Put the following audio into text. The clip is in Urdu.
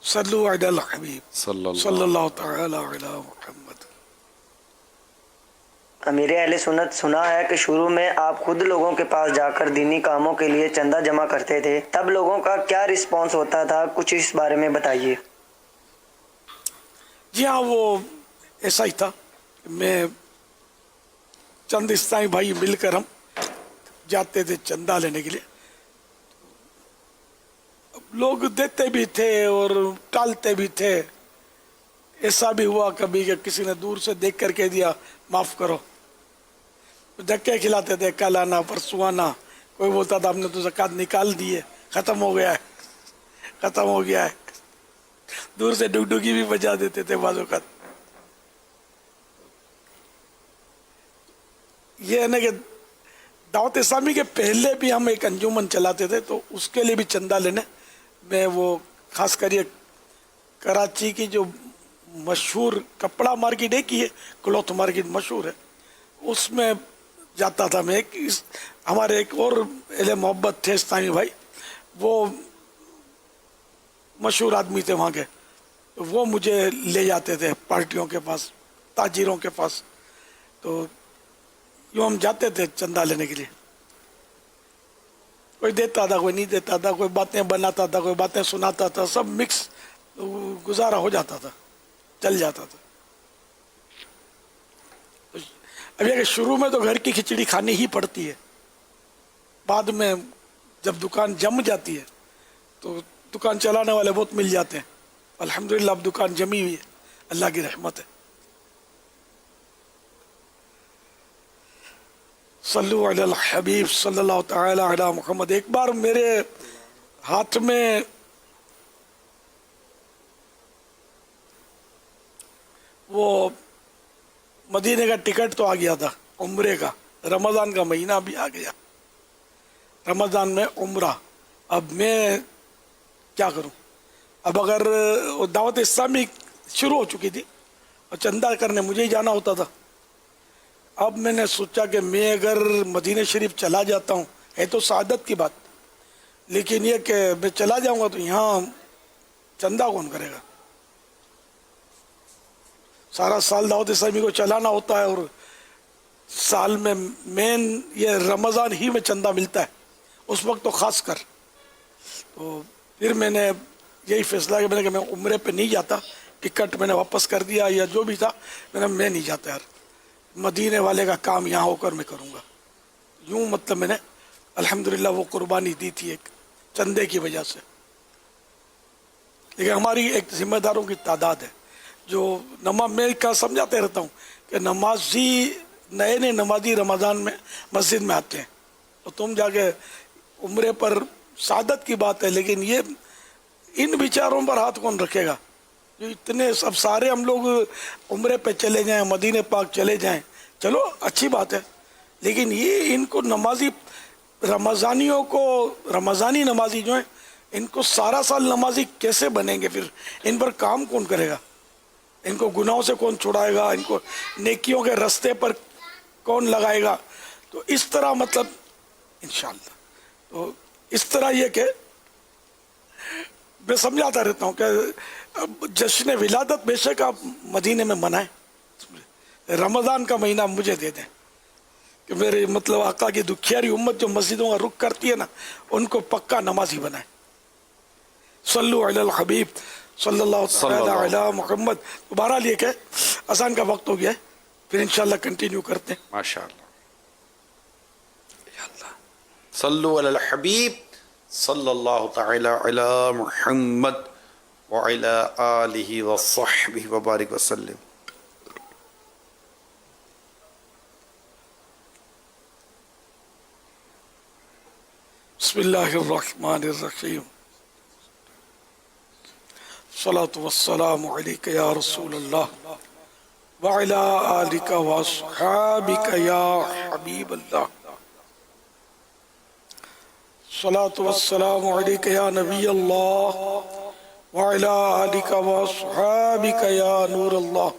صلو علی الحبیب صلی اللہ تعالی علی محمد۔ امیر اہل سنت سنا ہے کہ شروع میں آپ خود لوگوں کے پاس جا کر دینی کاموں کے لیے چندہ جمع کرتے تھے، تب لوگوں کا کیا رسپانس ہوتا تھا؟ کچھ اس بارے میں بتائیے۔ جی ہاں، وہ ایسا ہی تھا کہ میں چند اسلامی بھائی مل کر ہم جاتے تھے چندہ لینے کے لیے، لوگ دیتے بھی تھے اور ٹالتے بھی تھے۔ ایسا بھی ہوا کبھی کہ کسی نے دور سے دیکھ کر کہہ دیا معاف کرو، دھکے کھلاتے تھے، کل آنا پرسوں آنا۔ کوئی بولتا تھا ہم نے تو زکوٰۃ نکال دی ہے، ختم ہو گیا ہے، ختم ہو گیا ہے۔ دور سے ڈگڈگی بھی بجا دیتے تھے بعض اوقات۔ یہ ہے نا کہ دعوت اسلامی کے پہلے بھی ہم ایک انجمن چلاتے تھے، تو اس کے لیے بھی چندہ لینے میں وہ خاص کر یہ کراچی کی جو مشہور کپڑا مارکیٹ ایک ہی ہے، کلوتھ مارکیٹ مشہور ہے، اس میں جاتا تھا میں۔ ہمارے ایک اور اہل محبت تھے اسلامی بھائی، وہ مشہور آدمی تھے وہاں کے، وہ مجھے لے جاتے تھے پارٹیوں کے پاس، تاجروں کے پاس۔ تو یوں ہم جاتے تھے چندہ لینے کے لیے، کوئی دیتا تھا کوئی نہیں دیتا تھا، کوئی باتیں بناتا تھا کوئی باتیں سناتا تھا، سب مکس گزارا ہو جاتا تھا، چل جاتا تھا۔ اب یہ کہ شروع میں تو گھر کی کھچڑی کھانی ہی پڑتی ہے، بعد میں جب دکان جم جاتی ہے تو دکان چلانے والے بہت مل جاتے ہیں۔ الحمدللہ اب دکان جمی ہوئی ہے، اللہ کی رحمت ہے۔ صلو علی الحبیب صلی اللہ تعالی علی محمد۔ ایک بار میرے ہاتھ میں وہ مدینے کا ٹکٹ تو آ گیا تھا عمرے کا، رمضان کا مہینہ بھی آ گیا، رمضان میں عمرہ۔ اب میں کیا کروں؟ اب اگر دعوت اسلامی شروع ہو چکی تھی اور چندہ کرنے مجھے ہی جانا ہوتا تھا، اب میں نے سوچا کہ میں اگر مدینہ شریف چلا جاتا ہوں، ہے تو سعادت کی بات، لیکن یہ کہ میں چلا جاؤں گا تو یہاں چندہ کون کرے گا؟ سارا سال دعوت اسلامی کو چلانا ہوتا ہے، اور سال میں مین یہ رمضان ہی میں چندہ ملتا ہے، اس وقت تو خاص کر۔ تو پھر میں نے یہی فیصلہ کہ میں عمرے پہ نہیں جاتا، ٹکٹ میں نے واپس کر دیا یا جو بھی تھا، میں نہیں جاتا یار، مدینے والے کا کام یہاں ہو کر میں کروں گا۔ یوں مطلب میں نے الحمدللہ وہ قربانی دی تھی ایک چندے کی وجہ سے۔ لیکن ہماری ایک ذمہ داروں کی تعداد ہے جو میں کا سمجھاتے رہتا ہوں کہ نمازی نئے نمازی رمضان میں مسجد میں آتے ہیں، اور تم جا کے عمرے پر سعادت کی بات ہے، لیکن یہ ان بیچاروں پر ہاتھ کون رکھے گا جو اتنے سب سارے ہم لوگ عمرے پہ چلے جائیں، مدینہ پاک چلے جائیں، چلو اچھی بات ہے، لیکن یہ ان کو نمازی رمضانیوں کو، رمضانی نمازی جو ہیں، ان کو سارا سال نمازی کیسے بنیں گے؟ پھر ان پر کام کون کرے گا؟ ان کو گناہوں سے کون چھڑائے گا؟ ان کو نیکیوں کے رستے پر کون لگائے گا؟ تو اس طرح مطلب انشاءاللہ، تو اس طرح یہ کہ میں سمجھاتا رہتا ہوں کہ جشن ولادت بے شک آپ مدینے میں منائیں، رمضان کا مہینہ مجھے دے دیں کہ میرے مطلب آقا کی دکھیاری امت جو مسجدوں کا رخ کرتی ہے نا، ان کو پکا نمازی بنائیں۔ صلو علی الحبیب صلی اللہ تعالی علی محمد۔ بہرحال یہ کہ اذان کا وقت ہو گیا ہے، پھر انشاءاللہ کنٹینیو کرتے ہیں۔ ماشاءاللہ۔ صلو علی الحبیب صلی اللہ تعالی علی محمد وعلی آلہ وصحبہ وبارک وسلم۔ بسم اللہ الرحمن الرحیم۔ الصلاة والسلام علیک یا رسول اللہ وعلی آلک واصحابک یا حبیب اللہ۔ الصلاة والسلام علیک یا نبی اللہ وعلی آلک واصحابک یا نور اللہ۔